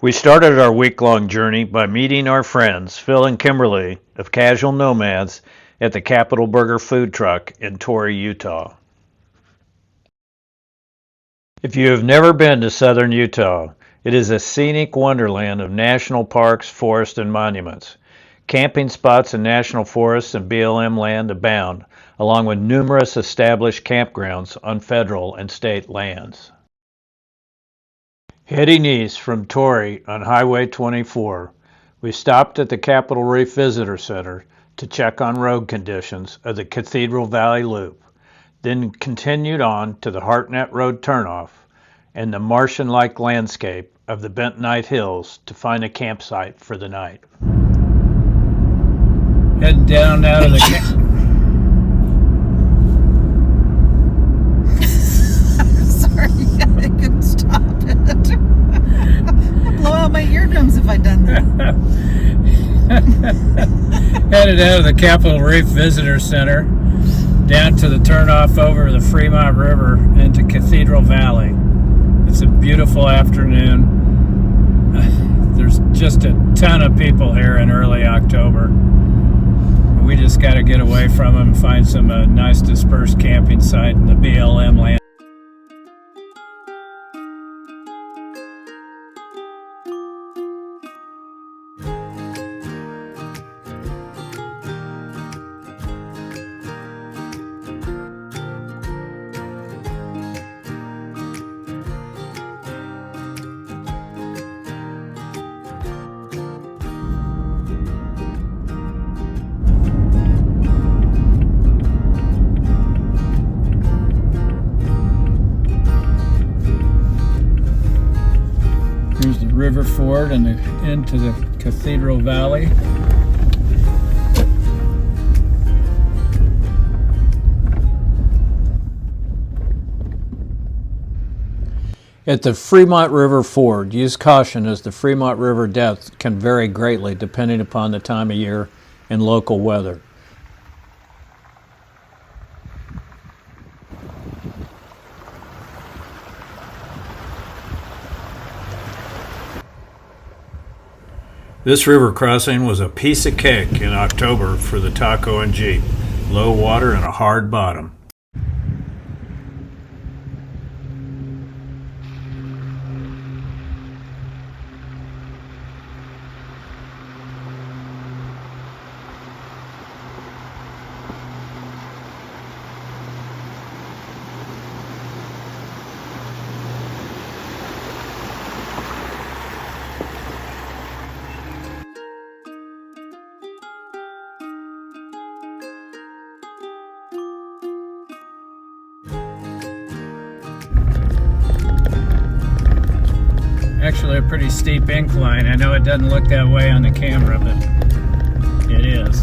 We started our week-long journey by meeting our friends Phil and Kimberly of Casual Nomads at the Capitol Burger food truck in Torrey, Utah. If you have never been to southern Utah, it is a scenic wonderland of national parks, forests, and monuments. Camping spots in national forests and BLM land abound, along with numerous established campgrounds on federal and state lands. Heading east from Torrey on Highway 24, we stopped at the Capitol Reef Visitor Center to check on road conditions of the Cathedral Valley Loop, then continued on to the Hartnett Road turnoff and the Martian-like landscape of the Bentonite Hills to find a campsite for the night. Heading down now to the Sorry, I couldn't stop it. I'd blow out my eardrums if I'd done that. headed out of the Capitol Reef Visitor Center down to the turnoff over the Fremont River into Cathedral Valley. It's a beautiful afternoon. There's just a ton of people here in early October. We just got to get away from them and find some nice dispersed camping site in the BLM land. Here's the river ford and into the Cathedral Valley. At the Fremont River ford, use caution as the Fremont River depth can vary greatly depending upon the time of year and local weather. This river crossing was a piece of cake in October for the taco and Jeep. Low water and a hard bottom. Actually a pretty steep incline. I know it doesn't look that way on the camera, but it is.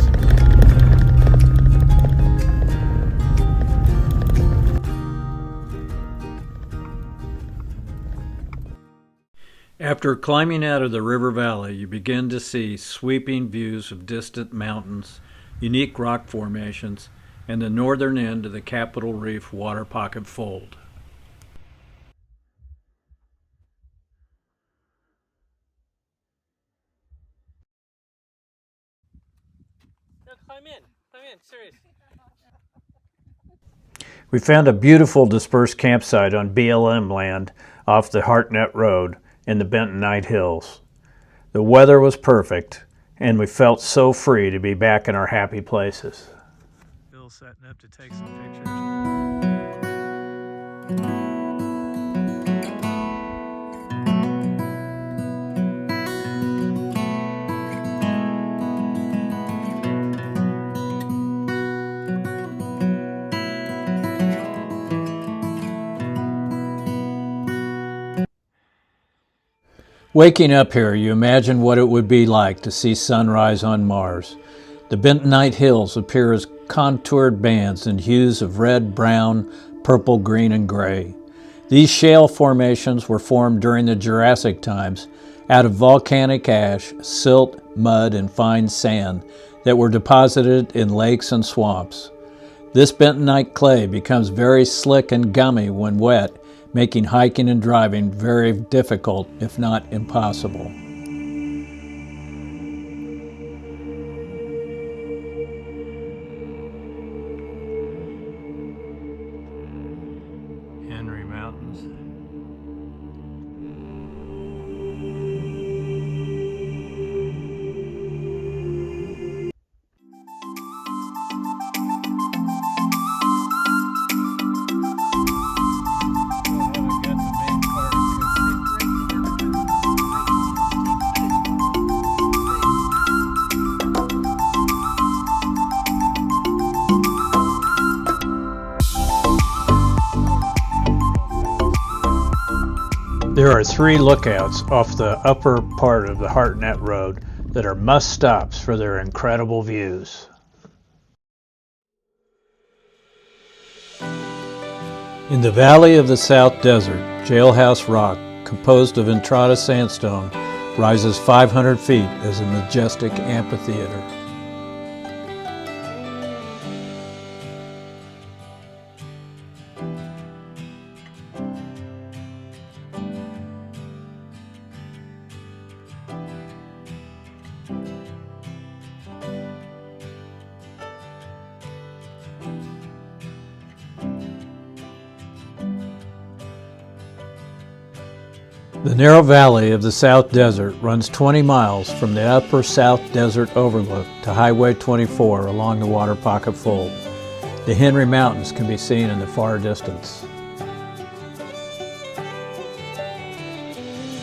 After climbing out of the river valley, you begin to see sweeping views of distant mountains, unique rock formations, and the northern end of the Capitol Reef water pocket fold. Climb in, serious. We found a beautiful dispersed campsite on BLM land off the Hartnett Road in the Bentonite Hills. The weather was perfect, and we felt so free to be back in our happy places. Bill's setting up to take some pictures. Waking up here, you imagine what it would be like to see sunrise on Mars. The Bentonite Hills appear as contoured bands in hues of red, brown, purple, green, and gray. These shale formations were formed during the Jurassic times out of volcanic ash, silt, mud, and fine sand that were deposited in lakes and swamps. This bentonite clay becomes very slick and gummy when wet, making hiking and driving very difficult, if not impossible. Henry Mountains. There are 3 lookouts off the upper part of the Hartnett Road that are must-stops for their incredible views. In the valley of the South Desert, Jailhouse Rock, composed of Entrada sandstone, rises 500 feet as a majestic amphitheater. The narrow valley of the South Desert runs 20 miles from the upper South Desert overlook to Highway 24 along the Water Pocket Fold. The Henry Mountains can be seen in the far distance.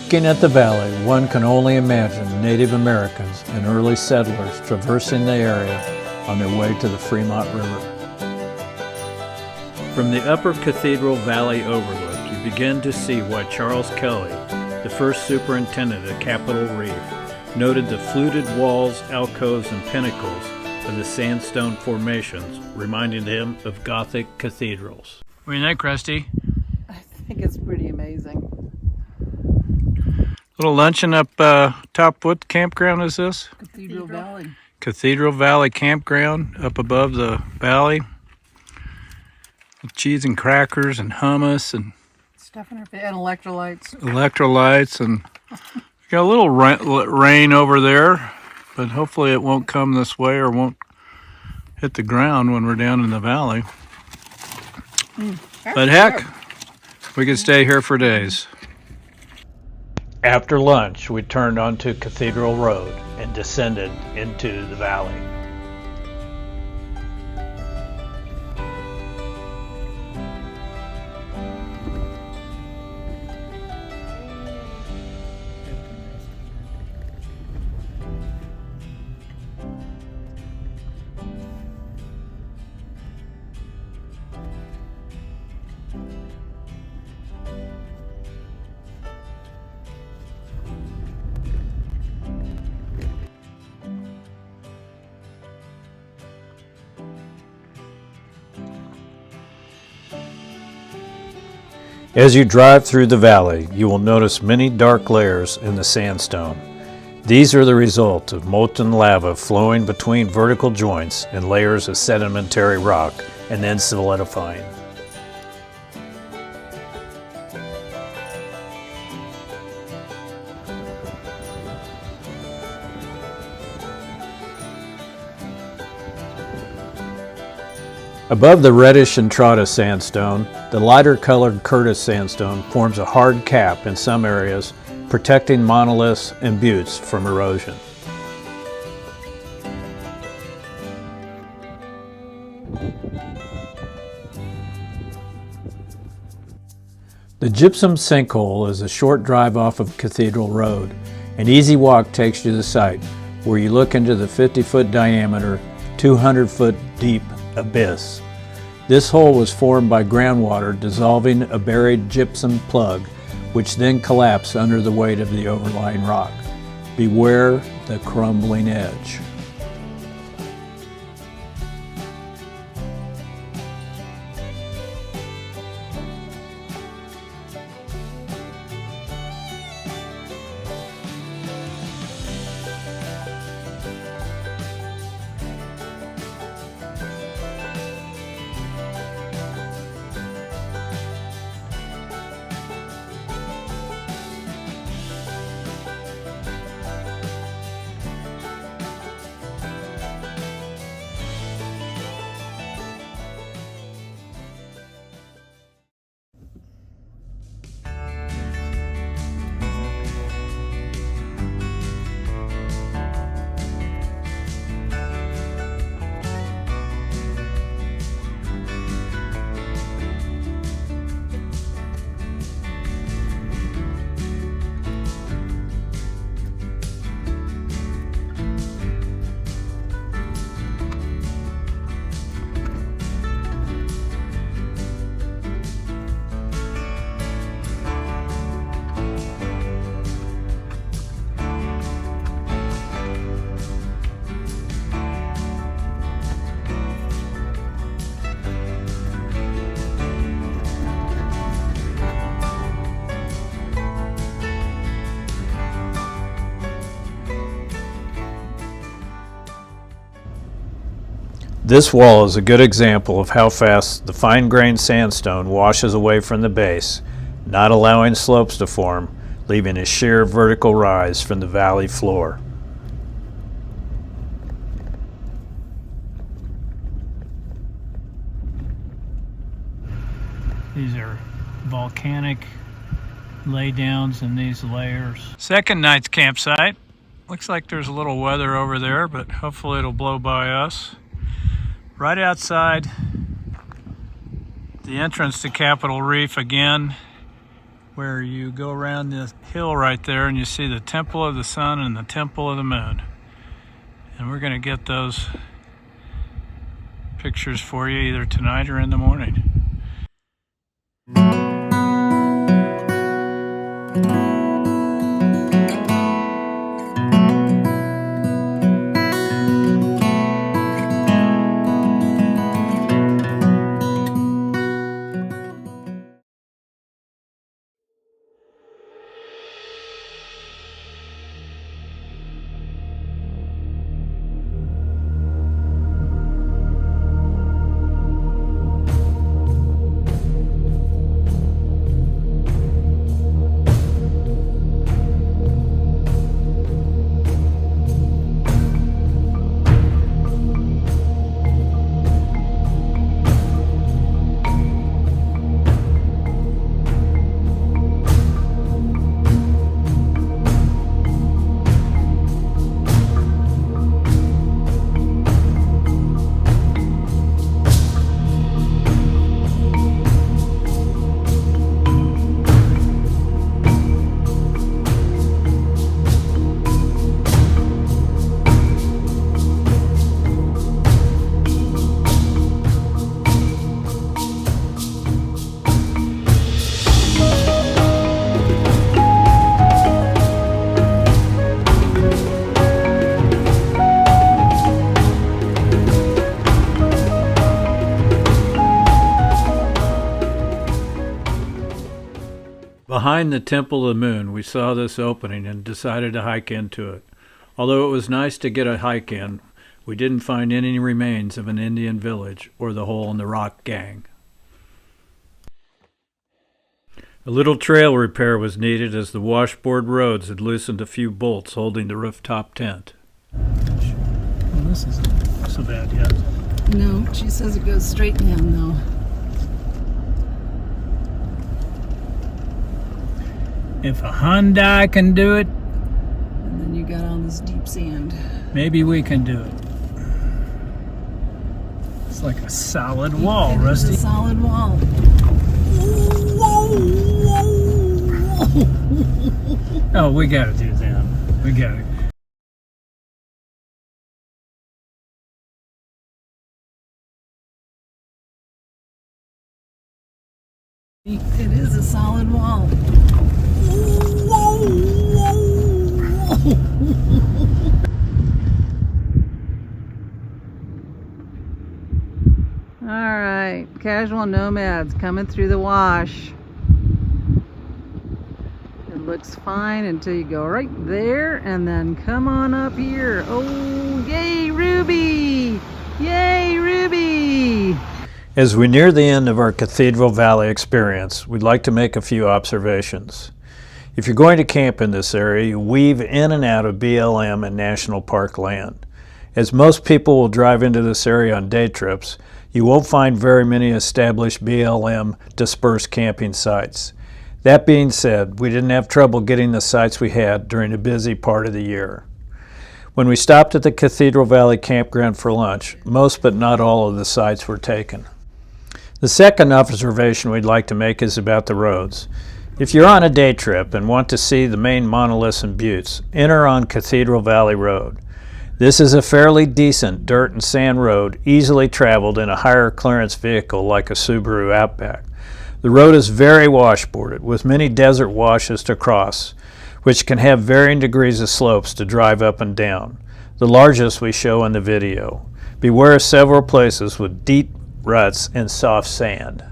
Looking at the valley, one can only imagine Native Americans and early settlers traversing the area on their way to the Fremont River. From the upper Cathedral Valley overlook, you begin to see why Charles Kelly, the first superintendent at Capitol Reef, noted the fluted walls, alcoves, and pinnacles of the sandstone formations, reminding him of Gothic cathedrals. What do you think, Krusty? I think it's pretty amazing. Little luncheon up top. What campground is this? Cathedral Valley. Cathedral Valley Campground up above the valley. With cheese and crackers and hummus and Stuff in her face. And electrolytes. electrolytes, and got a little rain over there, but hopefully it won't come this way or won't hit the ground when we're down in the valley. But heck, we could stay here for days. After lunch, we turned onto Cathedral Road and descended into the valley. As you drive through the valley, you will notice many dark layers in the sandstone. These are the result of molten lava flowing between vertical joints and layers of sedimentary rock and then solidifying. Above the reddish Entrada sandstone, the lighter colored Curtis sandstone forms a hard cap in some areas, protecting monoliths and buttes from erosion. The Gypsum Sinkhole is a short drive off of Cathedral Road. An easy walk takes you to the site, where you look into the 50-foot diameter, 200-foot deep abyss. This hole was formed by groundwater dissolving a buried gypsum plug, which then collapsed under the weight of the overlying rock. Beware the crumbling edge. This wall is a good example of how fast the fine-grained sandstone washes away from the base, not allowing slopes to form, leaving a sheer vertical rise from the valley floor. These are volcanic laydowns in these layers. Second night's campsite. Looks like there's a little weather over there, but hopefully it'll blow by us. Right outside the entrance to Capitol Reef again, where you go around the hill right there and you see the Temple of the Sun and the Temple of the Moon. And we're gonna get those pictures for you either tonight or in the morning. Behind the Temple of the Moon, we saw this opening and decided to hike into it. Although it was nice to get a hike in, we didn't find any remains of an Indian village or the Hole in the Rock gang. A little trail repair was needed as the washboard roads had loosened a few bolts holding the rooftop tent. Well, this isn't so bad yet. No, she says it goes straight down though. If a Hyundai can do it, And then you got all this deep sand. maybe we can do it. It's like a solid wall, It is Rusty. a solid wall. Oh, we gotta do that. We gotta. It is a solid wall. All right, casual nomads coming through the wash. It looks fine until you go right there and then come on up here. Oh, yay, Ruby! Yay, Ruby! As we near the end of our Cathedral Valley experience, we'd like to make a few observations. If you're going to camp in this area, you weave in and out of BLM and National Park land. As most people will drive into this area on day trips, you won't find very many established BLM dispersed camping sites. That being said, we didn't have trouble getting the sites we had during a busy part of the year. When we stopped at the Cathedral Valley campground for lunch, most but not all of the sites were taken. The second observation we'd like to make is about the roads. If you're on a day trip and want to see the main monoliths and buttes, enter on Cathedral Valley Road. This is a fairly decent dirt and sand road, easily traveled in a higher clearance vehicle like a Subaru Outback. The road is very washboarded, with many desert washes to cross, which can have varying degrees of slopes to drive up and down. The largest we show in the video. Beware of several places with deep ruts and soft sand.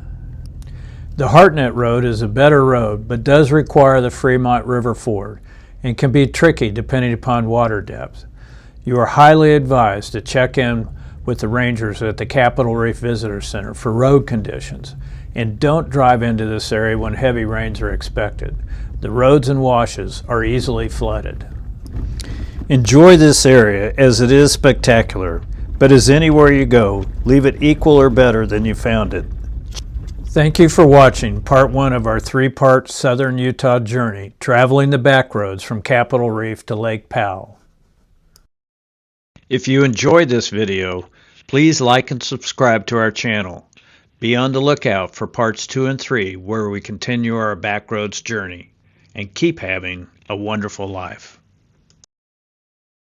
The Hartnett Road is a better road, but does require the Fremont River ford and can be tricky depending upon water depth. You are highly advised to check in with the rangers at the Capitol Reef Visitor Center for road conditions. And don't drive into this area when heavy rains are expected. The roads and washes are easily flooded. Enjoy this area as it is spectacular, but as anywhere you go, leave it equal or better than you found it. Thank you for watching part 1 of our 3-part Southern Utah journey, traveling the back roads from Capitol Reef to Lake Powell. If you enjoyed this video, please like and subscribe to our channel. Be on the lookout for parts 2 and 3 where we continue our backroads journey, and keep having a wonderful life.